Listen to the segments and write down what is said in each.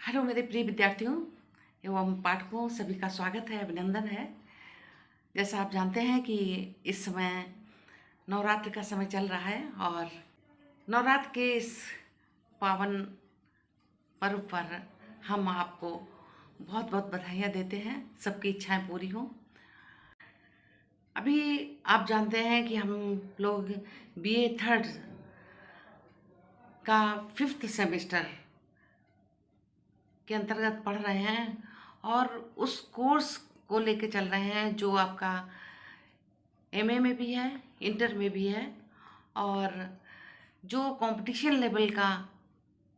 Hello मेरे प्रिय विद्यार्थियों एवं पाठकों, सभी का स्वागत है, अभिनंदन है। जैसा आप जानते हैं कि इस समय नवरात्र का समय चल रहा है और नवरात्र के इस पावन पर्व पर हम आपको बहुत बहुत बधाइयाँ देते हैं। सबकी इच्छाएं पूरी हों। अभी आप जानते हैं कि हम लोग बीए थर्ड का 5th सेमेस्टर के अंतर्गत पढ़ रहे हैं और उस कोर्स को लेके चल रहे हैं जो आपका एमए में भी है, इंटर में भी है और जो कंपटीशन लेवल का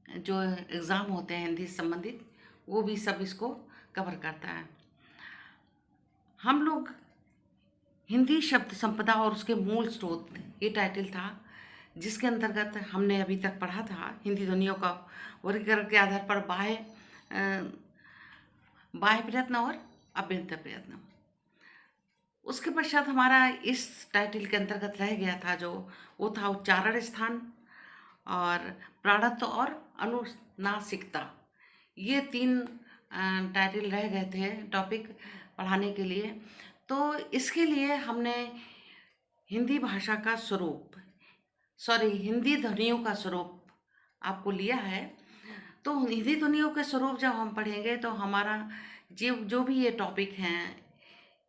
जो एग्ज़ाम होते हैं हिंदी से संबंधित, वो भी सब इसको कवर करता है। हम लोग हिंदी शब्द संपदा और उसके मूल स्रोत, ये टाइटल था जिसके अंतर्गत हमने अभी तक पढ़ा था हिंदी ध्वनियों का वर्गीकरण के आधार पर बाह्य प्रयत्न और अभ्यंतर प्रयत्न। उसके पश्चात हमारा इस टाइटल के अंतर्गत रह गया था जो वो था उच्चारण स्थान और प्राणत्व और अनुनासिकता। ये 3 टाइटल रह गए थे टॉपिक पढ़ाने के लिए। तो इसके लिए हमने हिंदी भाषा का स्वरूप, हिंदी ध्वनियों का स्वरूप आपको लिया है। तो हिंदी ध्वनियों के स्वरूप जब हम पढ़ेंगे तो हमारा जो भी ये टॉपिक हैं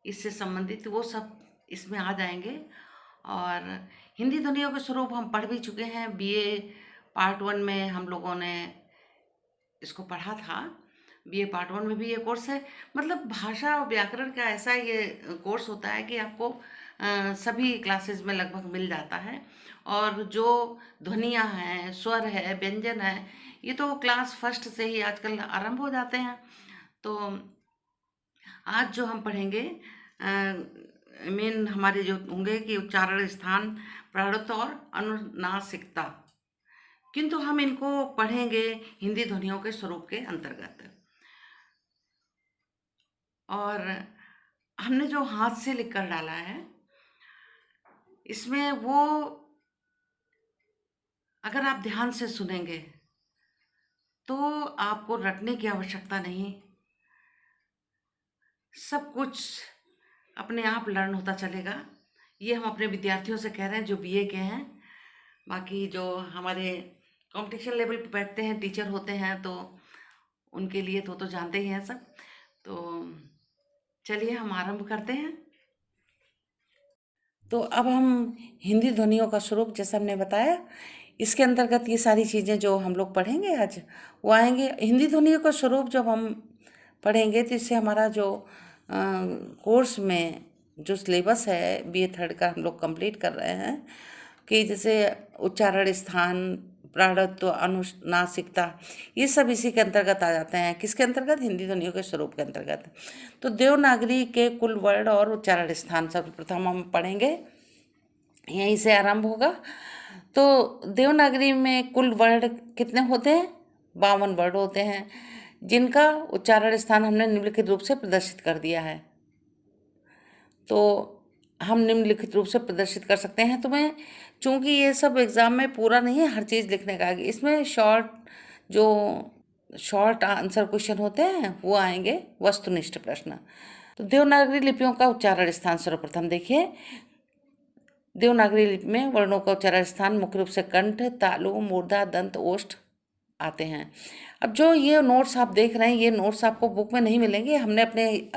इससे संबंधित वो सब इसमें आ जाएंगे। और हिंदी ध्वनियों के स्वरूप हम पढ़ भी चुके हैं। बीए पार्ट 1 में हम लोगों ने इसको पढ़ा था। बीए पार्ट 1 में भी ये कोर्स है। मतलब भाषा और व्याकरण का ऐसा ये कोर्स होता है कि आपको सभी क्लासेस में लगभग मिल जाता है। और जो ध्वनियाँ हैं, स्वर है, व्यंजन है, ये तो क्लास फर्स्ट से ही आजकल आरंभ हो जाते हैं। तो आज जो हम पढ़ेंगे मेन हमारे जो होंगे कि उच्चारण स्थान, प्राणत्व और अनुनासिकता, किंतु हम इनको पढ़ेंगे हिंदी ध्वनियों के स्वरूप के अंतर्गत। और हमने जो हाथ से लिख कर डाला है इसमें वो अगर आप ध्यान से सुनेंगे तो आपको रटने की आवश्यकता नहीं, सब कुछ अपने आप लर्न होता चलेगा। ये हम अपने विद्यार्थियों से कह रहे हैं जो बीए के हैं। बाकी जो हमारे कंपटीशन लेवल पे बैठते हैं, टीचर होते हैं, तो उनके लिए तो जानते ही हैं सब। तो चलिए हम आरंभ करते हैं। तो अब हम हिंदी ध्वनियों का स्वरूप, जैसा हमने बताया, इसके अंतर्गत ये सारी चीज़ें जो हम लोग पढ़ेंगे आज वो आएंगे। हिंदी ध्वनियों का स्वरूप जब हम पढ़ेंगे तो इससे हमारा जो कोर्स में जो सिलेबस है बीए थर्ड का हम लोग कंप्लीट कर रहे हैं कि जैसे उच्चारण स्थान, प्राणत्व, अनुनासिकता, ये सब इसी के अंतर्गत आ जाते हैं। किसके अंतर्गत? हिंदी ध्वनियों के स्वरूप के अंतर्गत। तो देवनागरी के कुल वर्ण और उच्चारण स्थान सर्वप्रथम हम पढ़ेंगे, यहीं से आरंभ होगा। तो देवनागरी में कुल वर्ण कितने होते हैं? 52 वर्ण होते हैं, जिनका उच्चारण स्थान हमने निम्नलिखित रूप से प्रदर्शित कर दिया है। तो हम निम्नलिखित रूप से प्रदर्शित कर सकते हैं। तो मैं, चूंकि ये सब एग्ज़ाम में पूरा नहीं है हर चीज़ लिखने का, इसमें शॉर्ट आंसर क्वेश्चन होते हैं वो आएंगे, वस्तुनिष्ठ प्रश्न। तो देवनागरी लिपियों का उच्चारण स्थान सर्वप्रथम देखिए। देवनागरी लिपि में वर्णों का उच्चारण स्थान मुख्य रूप से कंठ, तालु, मूर्धा, दंत, ओष्ठ आते हैं। अब जो ये नोट्स आप देख रहे हैं, ये नोट्स आपको बुक में नहीं मिलेंगे, हमने अपने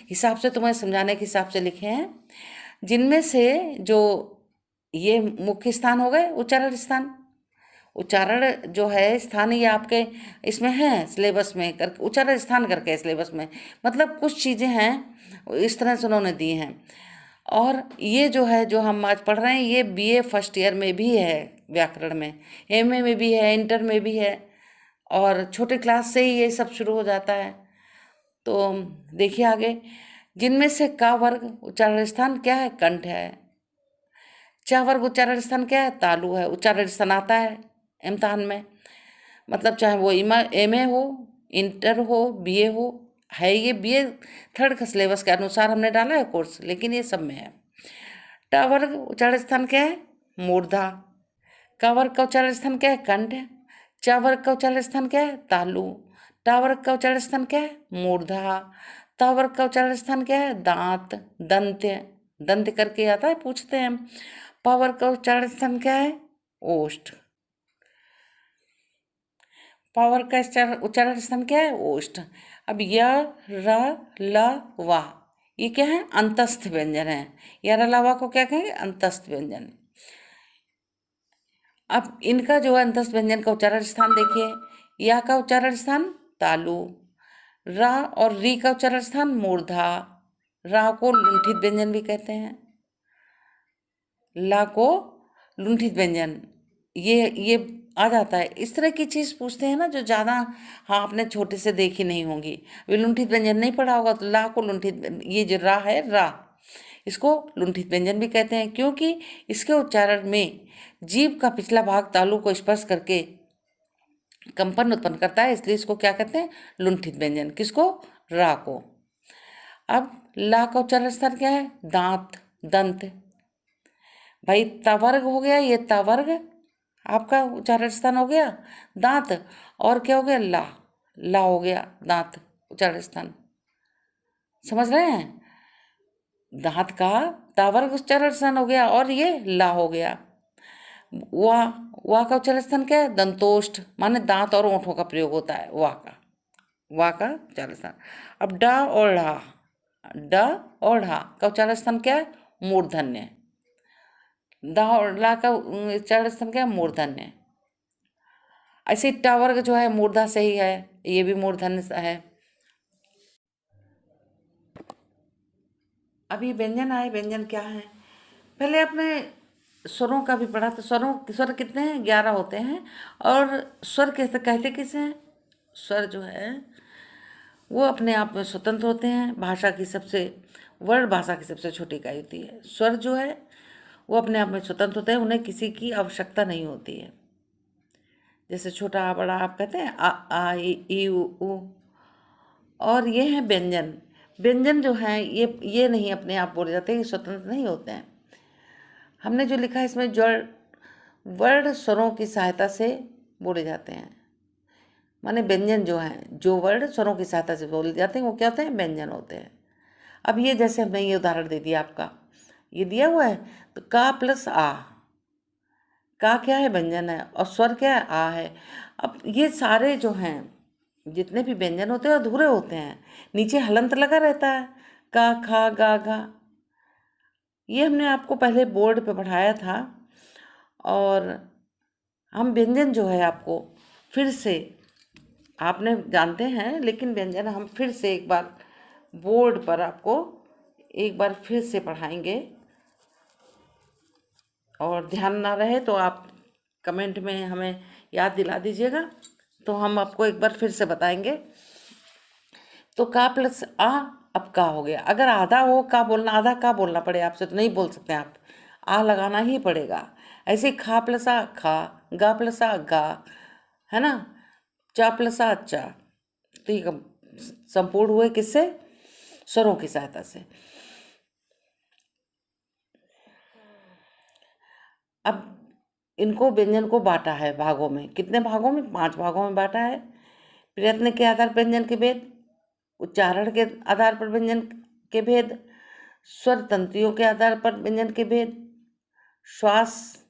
हिसाब से तुम्हें समझाने के हिसाब से लिखे हैं, जिनमें से जो ये मुख्य स्थान हो गए उच्चारण स्थान। उच्चारण जो है स्थान ये आपके इसमें है सिलेबस में, कर उच्चारण स्थान करके सिलेबस में, मतलब कुछ चीज़ें हैं इस तरह से उन्होंने दी हैं। और ये जो है जो हम आज पढ़ रहे हैं ये बीए फर्स्ट ईयर में भी है, व्याकरण में, एमए में भी है, इंटर में भी है, और छोटे क्लास से ही ये सब शुरू हो जाता है। तो देखिए आगे, जिनमें से का वर्ग उच्चारण स्थान क्या है? कंठ है। च वर्ग उच्चारण स्थान क्या है? तालु है। उच्चारण स्थान आता है इम्तहान में, मतलब चाहे वो एमए हो, इंटर हो, बीए हो, है ये बीए थर्ड का सिलेबस के अनुसार हमने डाला है कोर्स, लेकिन ये सब में है। ट वर्ग उच्चारण स्थान क्या है? मूर्धा। क वर्ग का उच्चारण स्थान क्या है? कंठ। च वर्ग का उच्चारण स्थान क्या है? तालु। टा वर्ग का उच्चारण स्थान क्या है? मूर्धा। ता वर्ग का उच्चारण स्थान क्या है? दांत, दंत्य, दंत करके आता है, पूछते हैं हम। पा वर्ग का उच्चारण स्थान क्या है? ओष्ठ। पावर का उच्चारण स्थान क्या है? ओष्ठ। अब य, र, ल, वा, ये क्या है? अंतस्थ व्यंजन है। य, र, ल, वा को क्या कहेंगे? अंतस्थ व्यंजन। अब इनका जो है अंतस्थ व्यंजन का उच्चारण स्थान देखिए। या का उच्चारण स्थान तालु, रा और री का उच्चारण स्थान मूर्धा, रा को लुंठित व्यंजन भी कहते हैं, ला को लुंठित व्यंजन, ये आ जाता है। इस तरह की चीज़ पूछते हैं ना जो ज़्यादा, हाँ, आपने छोटे से देखी नहीं होंगी। वे लुंठित व्यंजन नहीं पढ़ा होगा तो ला को लुंठित, ये जो रा है, रा, इसको लुंठित व्यंजन भी कहते हैं क्योंकि इसके उच्चारण में जीभ का पिछला भाग तालु को स्पर्श करके कंपन उत्पन्न करता है, इसलिए इसको क्या कहते हैं? लुंठित व्यंजन। किसको? रा को। अब ला का उच्चारण स्थान क्या है? दांत, दंत। भाई तवर्ग हो गया, ये तवर्ग आपका उच्चारण स्थान हो गया दांत, और क्या हो गया? ला, ला हो गया दांत उच्चारण स्थान। समझ रहे हैं? दांत का तावर्ग उच्चारण स्थान हो गया और ये ला हो गया। वा का उच्चारण स्थान क्या है? दंतोष्ठ, माने दांत और ओंठों का प्रयोग होता है वा का उच्चारण स्थान। अब ड और ढा, ड और ढा का उच्चारण स्थान क्या है? मूर्धन्य। दा और ला का उच्चारण स्थान क्या है? मूर्धन्य। ऐसे टा वर्ग जो है मूर्धा से ही है, ये भी मूर्धन्य है। अभी व्यंजन आए, व्यंजन क्या है? पहले आपने स्वरों का भी पढ़ा, तो स्वर कितने हैं? 11 होते हैं। और स्वर कैसे कहते किसे हैं? स्वर जो है वो अपने आप में स्वतंत्र होते हैं। वर्ण भाषा की सबसे छोटी इकाई होती है। स्वर जो है वो अपने आप में स्वतंत्र होते हैं, उन्हें किसी की आवश्यकता नहीं होती है। जैसे छोटा आ बड़ा आप कहते हैं, आ ई उ। और ये हैं व्यंजन। व्यंजन जो हैं ये नहीं अपने आप बोले जाते, ये स्वतंत्र नहीं होते हैं। हमने जो लिखा है इसमें जड़ वर्ण स्वरों की सहायता से बोले जाते हैं, माने व्यंजन जो हैं, जो वर्ण स्वरों की सहायता से बोले जाते हैं वो क्या होते हैं? व्यंजन होते हैं। अब ये जैसे हमने ये उदाहरण दे दिया, आपका ये दिया हुआ है, तो का प्लस आ, का क्या है? व्यंजन है, और स्वर क्या है? आ है। अब ये सारे जो हैं जितने भी व्यंजन होते हैं अधूरे होते हैं, नीचे हलंत लगा रहता है, का, खा, गा, घा। ये हमने आपको पहले बोर्ड पे पढ़ाया था। और हम व्यंजन जो है आपको फिर से, आपने जानते हैं, लेकिन व्यंजन हम फिर से एक बार बोर्ड पर आपको एक बार फिर से पढ़ाएंगे। और ध्यान ना रहे तो आप कमेंट में हमें याद दिला दीजिएगा, तो हम आपको एक बार फिर से बताएंगे। तो का प्लस आ, अब का हो गया। अगर आधा हो का बोलना, आधा का बोलना पड़े आपसे तो नहीं बोल सकते आप, आ लगाना ही पड़ेगा। ऐसे खा प्लस आ खा, गा प्लस आ गा, है ना, चा प्लस आ चा। तो ये संपूर्ण हुए किससे? स्वरों की सहायता से। अब इनको व्यंजन को बांटा है भागों में। कितने भागों में? 5 भागों में बांटा है। प्रयत्न के आधार पर व्यंजन के भेद, उच्चारण के आधार पर व्यंजन के भेद, स्वर तंत्रियों के आधार पर व्यंजन के भेद, श्वास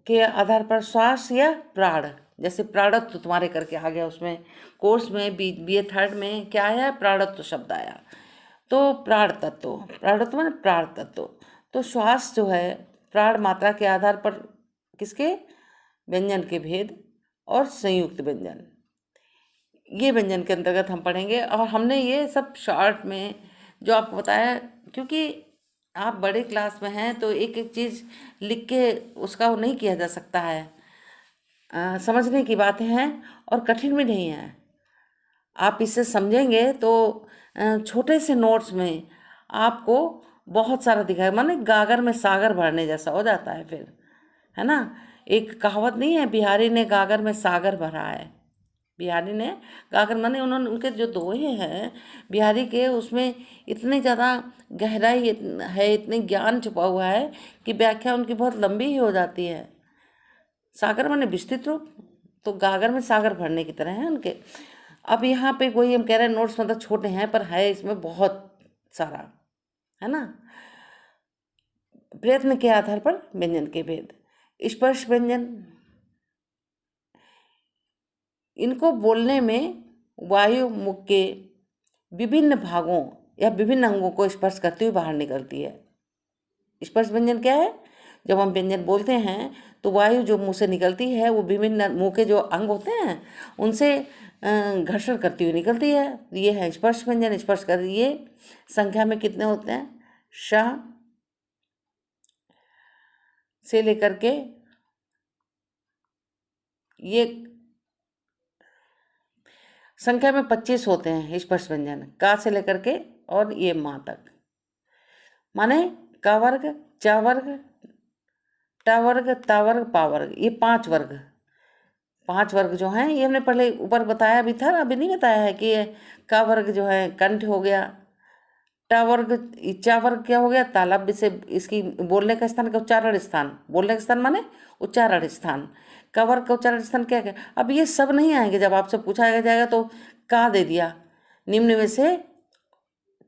के आधार पर श्वास या प्राण, जैसे प्राणत्व तुम्हारे करके आ गया उसमें कोर्स में, BA 3rd में क्या आया? प्राणत्व शब्द आया। तो प्राणत्व माने प्राण तत्व। तो श्वास जो है प्राण मात्रा के आधार पर किसके? व्यंजन के भेद और संयुक्त व्यंजन, ये व्यंजन के अंतर्गत हम पढ़ेंगे। और हमने ये सब शॉर्ट में जो आपको बताया, क्योंकि आप बड़े क्लास में हैं तो एक एक चीज़ लिख के उसका वो नहीं किया जा सकता है। समझने की बातें हैं और कठिन भी नहीं है। आप इसे समझेंगे तो छोटे से नोट्स में आपको बहुत सारा दिखाएगा, माने गागर में सागर भरने जैसा हो जाता है फिर, है ना। एक कहावत नहीं है, बिहारी ने गागर में सागर भरा है। बिहारी ने गागर माने उन्होंने, उनके जो दोहे हैं बिहारी के, उसमें इतनी ज़्यादा गहराई है, इतने ज्ञान छुपा हुआ है कि व्याख्या उनकी बहुत लंबी ही हो जाती है। सागर माने विस्तृत रूप, तो गागर में सागर भरने की तरह है उनके। अब यहाँ पे कोई हम कह रहे हैं नोट्स मतलब छोटे हैं, पर है इसमें बहुत सारा, है ना। प्रयत्न के आधार पर व्यंजन के भेद। स्पर्श व्यंजन, इनको बोलने में वायु मुख के विभिन्न भागों या विभिन्न अंगों को स्पर्श करते हुए बाहर निकलती है। स्पर्श व्यंजन क्या है? जब हम व्यंजन बोलते हैं तो वायु जो मुंह से निकलती है वो विभिन्न मुंह के जो अंग होते हैं उनसे घर्षण करती हुई निकलती है। ये है स्पर्श व्यंजन। स्पर्श कर, ये संख्या में कितने होते हैं? श से लेकर के ये संख्या में 25 होते हैं स्पर्श व्यंजन, का से लेकर के और ये माँ तक। माने का वर्ग, चा वर्ग, टा वर्ग, ता वर्ग, पा वर्ग, ये 5 वर्ग। 5 वर्ग जो हैं ये हमने पहले ऊपर बताया भी था, अभी नहीं बताया है कि ये का वर्ग जो है कंठ हो गया, टा वर्ग, चा वर्ग क्या हो गया? तालव्य से इसकी बोलने का स्थान का उच्चारण स्थान, बोलने का स्थान माने उच्चारण स्थान। का वर्ग का उच्चारण स्थान क्या है? अब ये सब नहीं आएंगे, जब आपसे पूछा जाएगा तो का दे दिया, निम्न में से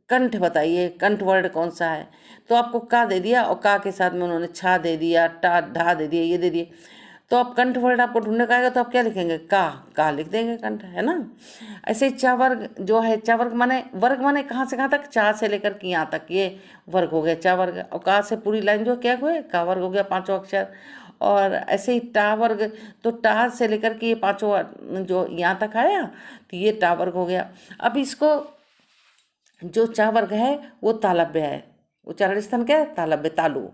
कंठ बताइए, कंठ वर्ड कौन सा है, तो आपको का दे दिया और का के साथ में उन्होंने छा दे दिया, टा ढा दे दिया, ये दे दिए। तो आप कंठ वर्ड आपको ढूंढने का आएगा तो आप क्या लिखेंगे? का लिख देंगे, कंठ, है ना। ऐसे ही चा वर्ग जो है, चा वर्ग माने कहाँ से कहाँ तक? चा से लेकर के यहाँ तक, ये वर्ग हो गया चा वर्ग। और का से पूरी लाइन जो क्या हुए? का वर्ग हो गया, 5 अक्षर। और ऐसे ही टा वर्ग, तो टा से लेकर के ये 5 जो यहाँ तक आया तो ये टा वर्ग हो गया। अब इसको जो चा वर्ग है वो तालव्य है, उच्चारण स्थान क्या है? तालव्य, तालु।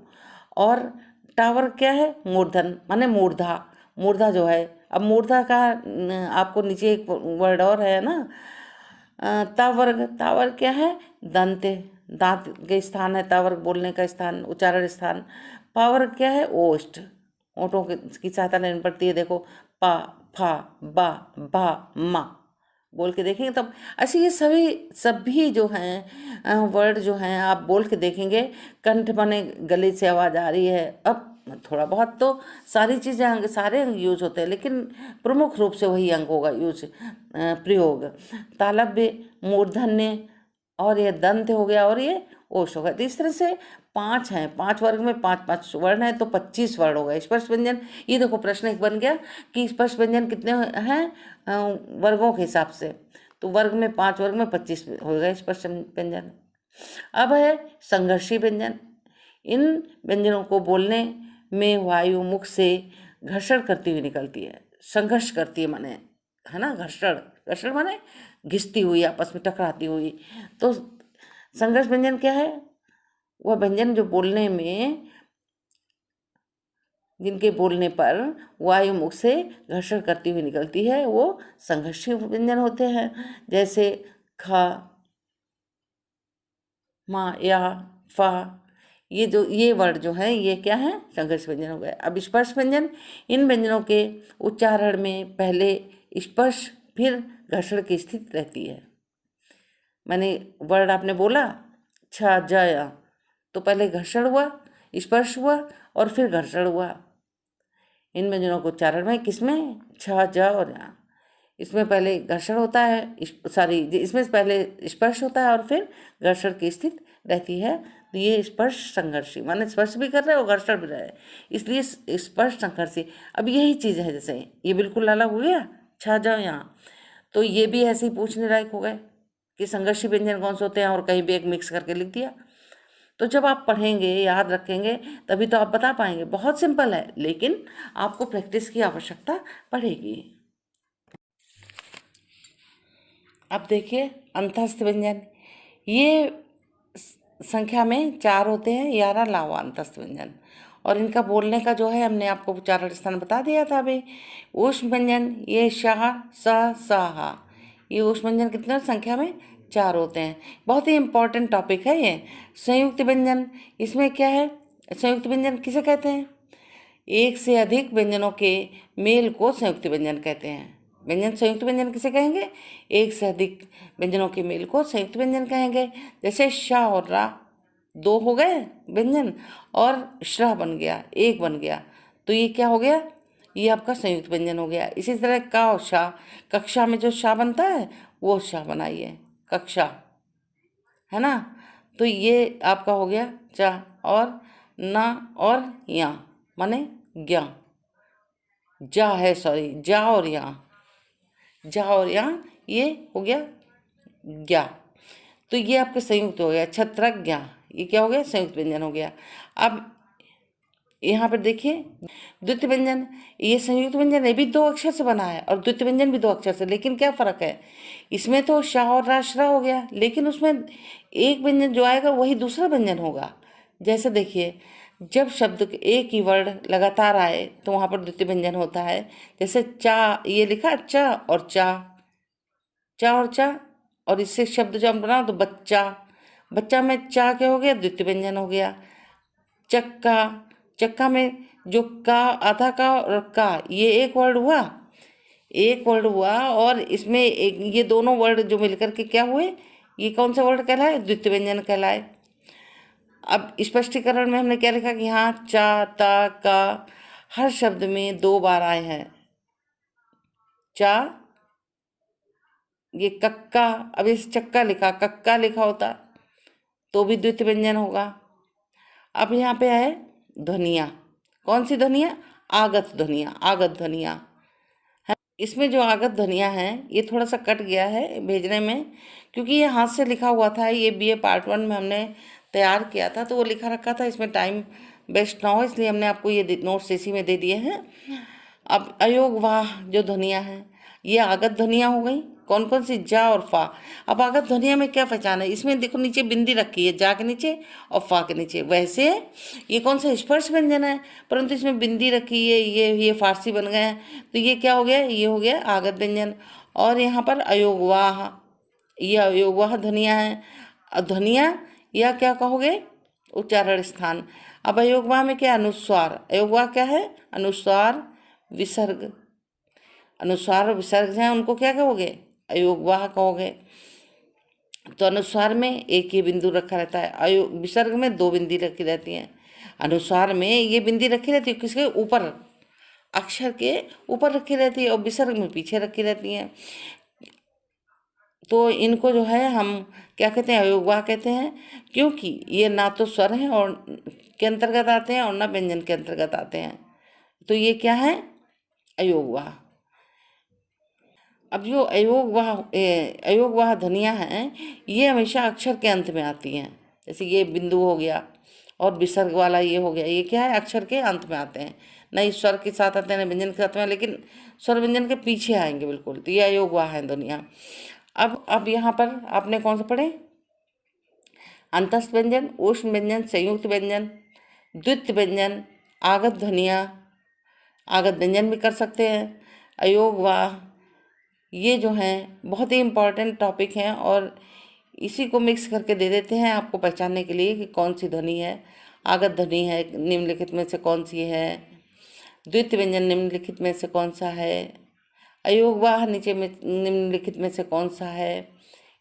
और टा वर्ग क्या है? मूर्धन माने मूर्धा, मूर्धा जो है। अब मूर्धा का आपको नीचे एक वर्ड और है ना, ता वर्ग। ता वर्ग क्या है? दंत, दांत के स्थान है ता वर्ग, बोलने का स्थान, उच्चारण स्थान। पा वर्ग क्या है? ओष्ठ, ओठों की सहायता लेनी पड़ती है। देखो पा, फा, बा, भा, मा, बोल के देखेंगे तब ऐसे ये सभी जो हैं वर्ड जो हैं आप बोल के देखेंगे, कंठ बने गले से आवाज़ आ रही है। अब थोड़ा बहुत तो सारी चीज़ें सारे अंग यूज होते हैं, लेकिन प्रमुख रूप से वही अंग होगा यूज, प्रयोग। तालव्य, मूर्धन्य, और ये दंत हो गया, और ये ओष हो गया। तो इस तरह से 5 हैं, 5 वर्ग में 5 वर्ण हैं, तो 25 वर्ण हो गए स्पर्श व्यंजन। ये देखो प्रश्न एक बन गया कि स्पर्श व्यंजन कितने हैं वर्गों के हिसाब से, तो वर्ग में 5 वर्ग में 25 हो गए स्पर्श व्यंजन। अब है संघर्षी व्यंजन। इन व्यंजनों को बोलने में वायु मुख से घर्षण करती हुई निकलती है, संघर्ष करती है माने, है ना, घर्षण, घर्षण माने घिसती हुई, आपस में टकराती हुई। तो संघर्ष व्यंजन क्या है? वह व्यंजन जो बोलने में, जिनके बोलने पर वायु मुख से घर्षण करती हुई निकलती है, वो संघर्षी व्यंजन होते हैं। जैसे खा, मा, या, फा, ये वर्ड जो है ये क्या है? संघर्ष व्यंजन हो गए। अब स्पर्श व्यंजन, इन व्यंजनों के उच्चारण में पहले स्पर्श फिर घर्षण की स्थिति रहती है। मैंने वर्ड आपने बोला छ, ज, या, तो पहले घर्षण हुआ, स्पर्श हुआ और फिर घर्षण हुआ। इन व्यंजनों को उच्चारण में किसमें? छ, ज और या, इसमें पहले घर्षण होता है, इसमें पहले स्पर्श होता है और फिर घर्षण की स्थिति रहती है। तो ये स्पर्श संघर्षी माने स्पर्श भी कर रहे हैं और घर्षण भी रहे हैं, इसलिए स्पर्श संघर्षी। अब यही चीज़ है, जैसे ये बिल्कुल अलग हो गया छ, ज, यहाँ, तो ये भी ऐसे ही पूछने लायक हो गए कि संघर्षी व्यंजन कौन से होते हैं, और कहीं भी एक मिक्स करके लिख दिया। तो जब आप पढ़ेंगे, याद रखेंगे, तभी तो आप बता पाएंगे। बहुत सिंपल है, लेकिन आपको प्रैक्टिस की आवश्यकता पड़ेगी। अब देखिए अंतस्थ व्यंजन, ये संख्या में 4 होते हैं, 11 लावा अंतस्थ व्यंजन, और इनका बोलने का जो है हमने आपको उच्चारण स्थान बता दिया था अभी। ऊष्म व्यंजन, ये शाह, सा, साहा, ये ऊष्म व्यंजन कितने संख्या में? 4 होते हैं। बहुत ही इंपॉर्टेंट टॉपिक है ये। संयुक्त व्यंजन, इसमें क्या है? संयुक्त व्यंजन किसे कहते हैं? एक से अधिक व्यंजनों के मेल को संयुक्त व्यंजन कहते हैं। व्यंजन संयुक्त व्यंजन किसे कहेंगे? एक से अधिक व्यंजनों के मेल को संयुक्त व्यंजन कहेंगे। जैसे शाह और रा 2 हो गए व्यंजन, और श्रह बन गया, 1 बन गया, तो ये क्या हो गया? ये आपका संयुक्त व्यंजन हो गया। इसी तरह का और शा, कक्षा में जो शा बनता है वो शा बनाइए, कक्षा, है ना। तो ये आपका हो गया चा, और ना और या माने ज्ञा, जा है, सॉरी, जा और या, जा और या, ये हो गया ज्ञा। तो ये आपके संयुक्त हो गया, छत्रज्ञा, ये क्या हो गया, संयुक्त व्यंजन हो गया। अब यहाँ पर देखिए द्वितीय व्यंजन, ये संयुक्त व्यंजन, ये भी दो अक्षर से बना है और द्वितीय व्यंजन भी दो अक्षर से, लेकिन क्या फर्क है, इसमें तो शाह और राशरा हो गया, लेकिन उसमें एक व्यंजन जो आएगा वही दूसरा व्यंजन होगा। जैसे देखिए, जब शब्द एक ही वर्ड लगातार आए तो वहाँ पर द्वितीय व्यंजन होता है। जैसे चा, ये लिखा चा और चा, चा और चा, और इससे शब्द जो हम बनाओ तो बच्चा, बच्चा में चा क्या हो गया, द्वितीय व्यंजन हो गया। चक्का, चक्का में जो का, आधा का और का, ये एक वर्ड हुआ, एक वर्ड हुआ, और इसमें एक, ये दोनों वर्ड जो मिलकर के क्या हुए, ये कौन सा वर्ड कहलाए, द्वितीय व्यंजन कहलाए। अब स्पष्टीकरण में हमने क्या लिखा कि हाँ, चा, ता, का हर शब्द में दो बार आए हैं। चा, ये कक्का, अब इस चक्का लिखा, कक्का लिखा होता तो भी द्वितीय व्यंजन होगा। अब यहाँ पे है ध्वनिया, कौन सी ध्वनिया, आगत ध्वनिया, आगत ध्वनिया है। इसमें जो आगत ध्वनिया है ये थोड़ा सा कट गया है भेजने में, क्योंकि ये हाथ से लिखा हुआ था, ये BA पार्ट 1 में हमने तैयार किया था तो वो लिखा रखा था, इसमें टाइम वेस्ट ना हो इसलिए हमने आपको ये नोट्स इसी में दे दिए हैं। अब अयोग वाह जो ध्वनिया है, ये आगत ध्वनिया हो गई, कौन कौन सी, जा और फा। अब आगत ध्वनिया में क्या पहचान है, इसमें देखो नीचे बिंदी रखी है, जा के नीचे और फा के नीचे। वैसे ये कौन सा स्पर्श व्यंजन है, परंतु इसमें बिंदी रखी है, ये फारसी बन गए हैं, तो ये क्या हो गया, ये हो गया आगत व्यंजन। और यहाँ पर अयोगवाह, ये अयोगवाह ध्वनिया है। ध्वनिया या क्या कहोगे, उच्चारण स्थान। अब अयोगवाह में क्या, अनुस्वार, अयोगवाह क्या है, अनुस्वार विसर्ग, अनुस्वार और विसर्ग हैं, उनको क्या कहोगे, अयोगवाह कहोगे। तो अनुस्वार में एक ही बिंदु रखा रहता है, विसर्ग में दो बिंदी रखी रहती हैं। अनुस्वार में ये बिंदी रखी रहती है किसके ऊपर, अक्षर के ऊपर रखी रहती है, और विसर्ग में पीछे रखी रहती हैं। तो इनको जो है हम क्या कहते हैं, अयोगवाह कहते हैं, क्योंकि ये ना तो स्वर हैं और के अंतर्गत आते हैं और ना व्यंजन के अंतर्गत आते हैं, तो ये क्या है, अयोगवाह। अब जो अयोगवाह ध्वनियाँ हैं ये हमेशा अक्षर के अंत में आती हैं। जैसे ये बिंदु हो गया और विसर्ग वाला ये हो गया, ये क्या है, अक्षर के अंत में आते हैं, न ही स्वर के साथ आते हैं न व्यंजन के साथ में, लेकिन स्वर व्यंजन के पीछे आएंगे बिल्कुल, तो ये अयोगवाह है ध्वनियाँ। अब यहाँ पर आपने कौन सा पढ़े, अंतस्थ व्यंजन, ऊष्म व्यंजन, संयुक्त व्यंजन, द्वितीय व्यंजन, आगत ध्वनियाँ, आगत व्यंजन भी कर सकते हैं, अयोगवाह, ये जो हैं बहुत ही इम्पॉर्टेंट टॉपिक हैं, और इसी को मिक्स करके दे देते हैं आपको पहचानने के लिए कि कौन सी ध्वनि है, आगत ध्वनि है निम्नलिखित में से कौन सी है, द्वितीय व्यंजन निम्नलिखित में से कौन सा है, अयोगवाह नीचे में निम्नलिखित में से कौन सा है,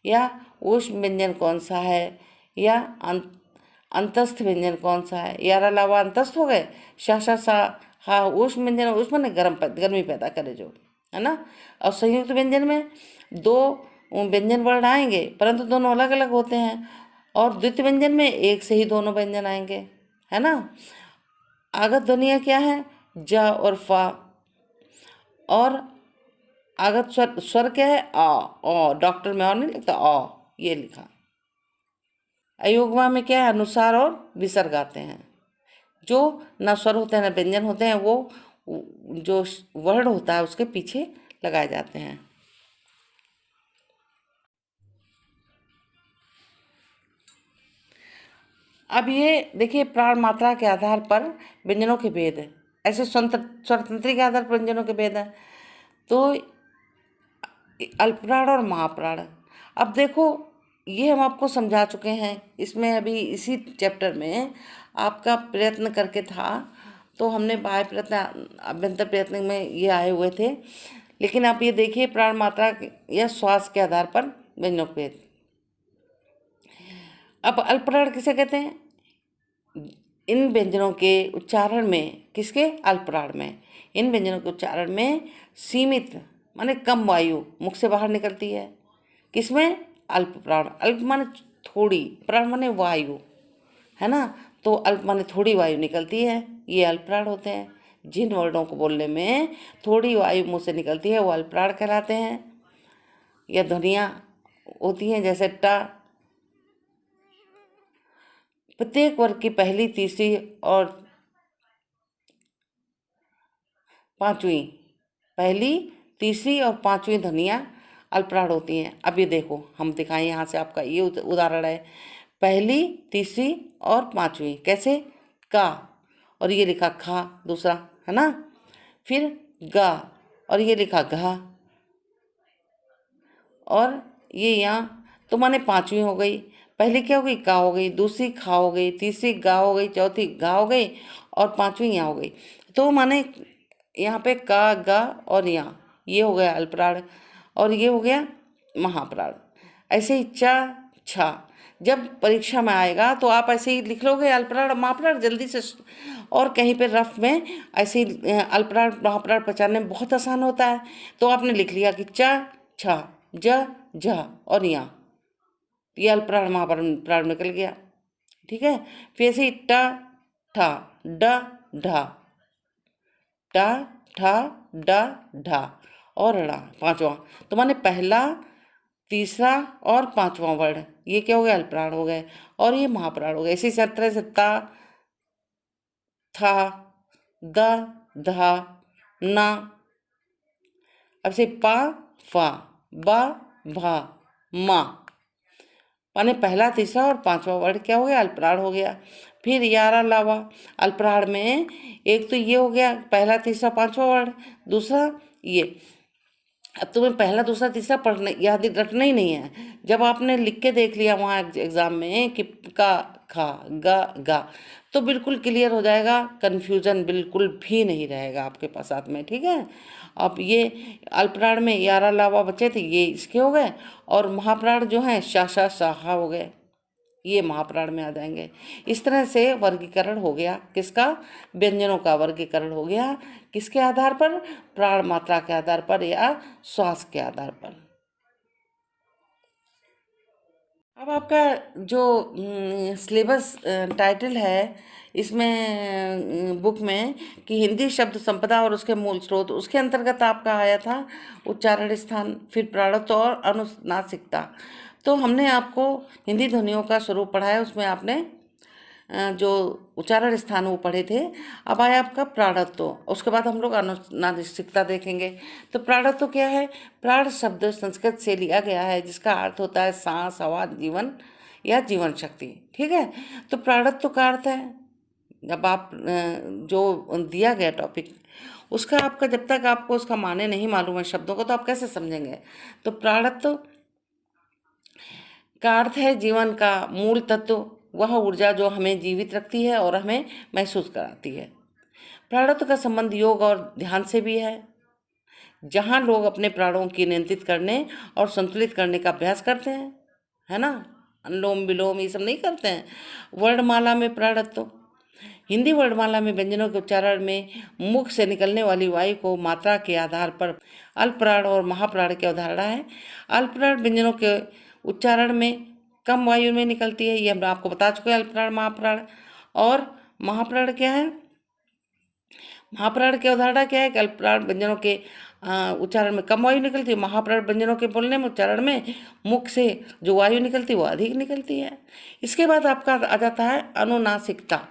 या ऊष्म व्यंजन कौन सा है, या अंतस्थ व्यंजन कौन सा है। यार अलावा अंतस्थ हो गए, शा शा सा, हाँ ऊष्म व्यंजन, ऊष्म ने गर्मी पैदा करे जो, है ना। और संयुक्त व्यंजन में दो व्यंजन वर्ण आएंगे परंतु दोनों अलग अलग होते हैं, और द्वितीय व्यंजन में एक से ही दोनों व्यंजन आएंगे, है ना। आगत ध्वनियाँ क्या है, ज और फा, और आगत स्वर क्या है, आ, डॉक्टर में और नहीं लिखता, ये लिखा। अयोगवा में क्या है, अनुसार और विसर्ग आते हैं, जो न स्वर होते हैं न व्यंजन होते हैं, वो जो वर्ड होता है उसके पीछे लगाए जाते हैं। अब ये देखिए, प्राण मात्रा के आधार पर व्यंजनों के भेद है, ऐसे स्वतंत्री के आधार पर व्यंजनों के भेद है। तो अल्पप्राण और महाप्राण, अब देखो ये हम आपको समझा चुके हैं, इसमें अभी इसी चैप्टर में आपका प्रयत्न करके था, तो हमने बाह्य प्रयत्न अभ्यंतर प्रयत्न में ये आए हुए थे, लेकिन आप ये देखिए प्राण मात्रा या श्वास के आधार पर व्यंजनों के भेद। अब अल्पप्राण किसे कहते हैं, इन व्यंजनों के उच्चारण में, किसके, अल्पप्राण में, इन व्यंजनों के उच्चारण में सीमित माने कम वायु मुख से बाहर निकलती है। किसमें? अल्प प्राण। अल्प माने थोड़ी, प्राण माने वायु, है ना। तो अल्प माने थोड़ी वायु निकलती है, ये अल्प प्राण होते हैं। जिन वर्णों को बोलने में थोड़ी वायु मुंह से निकलती है वो अल्प प्राण कहलाते हैं। या ध्वनियाँ होती हैं जैसे ट। प्रत्येक वर्ग की पहली, तीसरी और पांचवी, पहली, तीसरी और पांचवी ध्वनियाँ अल्पप्राण होती हैं। अब ये देखो हम दिखाएं, यहाँ से आपका ये उदाहरण है। पहली, तीसरी और पांचवी कैसे? का, और ये लिखा खा दूसरा, है ना। फिर गा, और ये लिखा घा, और ये यहाँ तो माने पांचवी हो गई। पहली क्या हो गई? का हो गई, दूसरी खा हो गई, तीसरी गा हो गई, चौथी घा हो गई, और पांचवी यहाँ हो गई। तो माने यहाँ पे का, गा और यहाँ ये हो गया अल्पप्राण, और ये हो गया महाप्राण। ऐसे ही चा, छा, जब परीक्षा में आएगा तो आप ऐसे ही लिख लोगे अल्पप्राण महाप्राण जल्दी से, और कहीं पे रफ में ऐसे ही अल्पप्राण महाप्राण पहचानने में बहुत आसान होता है। तो आपने लिख लिया कि चा, छा, ज, झ और यहाँ, ये अल्पप्राण महाप्राण प्राण निकल गया। ठीक है। फिर ऐसे ही टा, ठा, ड, ढा, टा, ठा, डा, ढा और ड़ा, पांचवा। तो माने पहला, तीसरा और पांचवा वर्ण ये क्या हो गया? अल्पप्राण हो गए, और ये महाप्राण हो गए। इसी तरह से ता, था, द, धा, ना। अब से पा, फा, बा, भा, मा, माने पहला, तीसरा और पांचवा वर्ड क्या हो गया? अल्पप्राण हो गया। फिर यारा लावा, अल्पप्राण में एक तो ये हो गया पहला, तीसरा, पांचवा वर्ड, दूसरा ये। अब तुम्हें पहला, दूसरा, तीसरा पढ़ने याद रखना ही नहीं है। जब आपने लिख के देख लिया वहाँ एग्जाम में कि का, खा, गा, गा, तो बिल्कुल क्लियर हो जाएगा, कन्फ्यूजन बिल्कुल भी नहीं रहेगा आपके पास साथ में। ठीक है। अब ये अल्पप्राण में यारा लावा बचे थे, ये इसके हो गए, और महाप्राण जो हैं शाशा, साहा हो गए, ये महाप्राण में आ जाएंगे। इस तरह से वर्गीकरण हो गया किसका? व्यंजनों का वर्गीकरण हो गया। किसके आधार पर? प्राण मात्रा के आधार पर या श्वास के आधार पर। अब आपका जो सिलेबस टाइटल है इसमें बुक में कि हिंदी शब्द संपदा और उसके मूल स्रोत, उसके अंतर्गत आपका आया था उच्चारण स्थान, फिर प्राणत्व और अनुनासिकता। तो हमने आपको हिंदी ध्वनियों का स्वरूप पढ़ाया, उसमें आपने जो उच्चारण स्थान वो पढ़े थे। अब आया आपका प्राणत्व, उसके बाद हम लोग अनुनासिकता देखेंगे। तो प्राणत्व क्या है? प्राण शब्द संस्कृत से लिया गया है जिसका अर्थ होता है सांस, हवा, जीवन या जीवन शक्ति। ठीक है। तो प्राणत्व का अर्थ है, जब आप जो दिया गया टॉपिक उसका आपका जब तक आपको उसका माने नहीं मालूम है शब्दों को तो आप कैसे समझेंगे। तो प्राणत्व का अर्थ है जीवन का मूल तत्व, वह ऊर्जा जो हमें जीवित रखती है और हमें महसूस कराती है। प्राणत्व का संबंध योग और ध्यान से भी है, जहाँ लोग अपने प्राणों की नियंत्रित करने और संतुलित करने का अभ्यास करते हैं, है ना। अनुलोम विलोम ये सब नहीं करते हैं। वर्णमाला में प्राणत्व, हिंदी वर्णमाला में व्यंजनों के उच्चारण में मुख से निकलने वाली वायु को मात्रा के आधार पर अल्पप्राण और महाप्राण की अवधारणा है। अल्पप्राण व्यंजनों के उच्चारण में कम वायु में निकलती है, ये हम आपको बता चुके हैं अल्पप्राण महाप्राण। और महाप्राण क्या है? महाप्राण की अवधारणा क्या है कि अल्पप्राण व्यंजनों के उच्चारण में कम वायु निकलती है, महाप्राण व्यंजनों के बोलने में उच्चारण में मुख से जो वायु निकलती है वो अधिक निकलती है। इसके बाद आपका आ जाता है अनुनासिकता,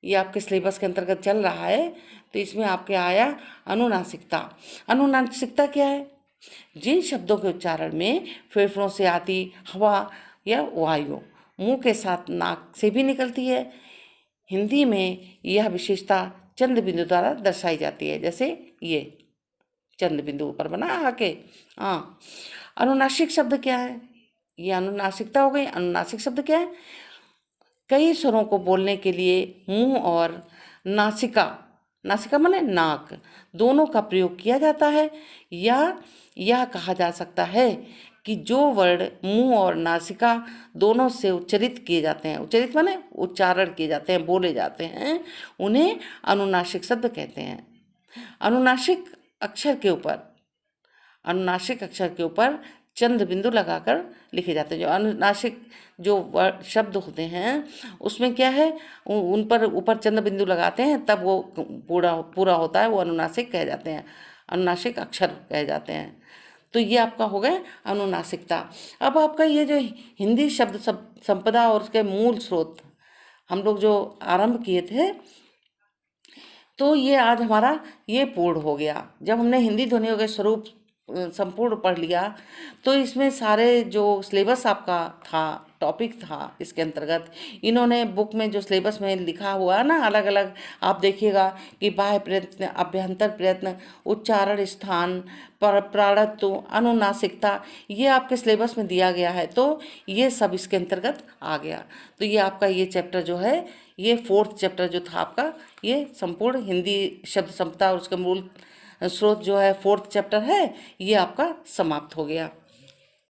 ये आपके सिलेबस के अंतर्गत चल रहा है, तो इसमें आपके आया अनुनासिकता। अनुनासिकता क्या है? जिन शब्दों के उच्चारण में फेफड़ों से आती हवा या वायु मुंह के साथ नाक से भी निकलती है, हिंदी में यह विशेषता चंद्र बिंदु द्वारा दर्शाई जाती है। जैसे ये चंद्र बिंदु ऊपर बना आके। हाँ। अनुनासिक शब्द क्या है? ये अनुनासिकता हो गई। अनुनासिक शब्द क्या है? कई स्वरों को बोलने के लिए मुंह और नासिका, नासिका माने नाक, दोनों का प्रयोग किया जाता है, या यह कहा जा सकता है कि जो वर्ड मुंह और नासिका दोनों से उच्चरित किए जाते हैं, उच्चरित माने उच्चारण किए जाते हैं, बोले जाते हैं, उन्हें अनुनासिक शब्द कहते हैं। अनुनासिक अक्षर के ऊपर, अनुनासिक अक्षर के ऊपर चंद्र बिंदु लगाकर लिखे जाते हैं। जो अनुनासिक जो वर्ड शब्द होते हैं उसमें क्या है, उन पर ऊपर चंद्र बिंदु लगाते हैं तब वो पूरा पूरा होता है, वो अनुनासिक कहे जाते हैं, अनुनासिक अक्षर कहे जाते हैं। तो ये आपका हो गया अनुनासिकता। अब आपका ये जो हिंदी शब्द संपदा और उसके मूल स्रोत हम लोग जो आरंभ किए थे, तो ये आज हमारा ये पूर्ण हो गया। जब हमने हिंदी ध्वनियों के स्वरूप संपूर्ण पढ़ लिया, तो इसमें सारे जो सिलेबस आपका था, टॉपिक था, इसके अंतर्गत इन्होंने बुक में जो सिलेबस में लिखा हुआ है ना, अलग अलग आप देखिएगा कि बाह्य प्रयत्न, अभ्यंतर प्रयत्न, उच्चारण स्थान, प्राणत्व, अनुनासिकता, ये आपके सिलेबस में दिया गया है। तो ये सब इसके अंतर्गत आ गया। तो ये आपका ये चैप्टर जो है, ये 4th चैप्टर जो था आपका, ये संपूर्ण हिंदी शब्द संपदा और उसके मूल स्रोत जो है 4th चैप्टर है, ये आपका समाप्त हो गया।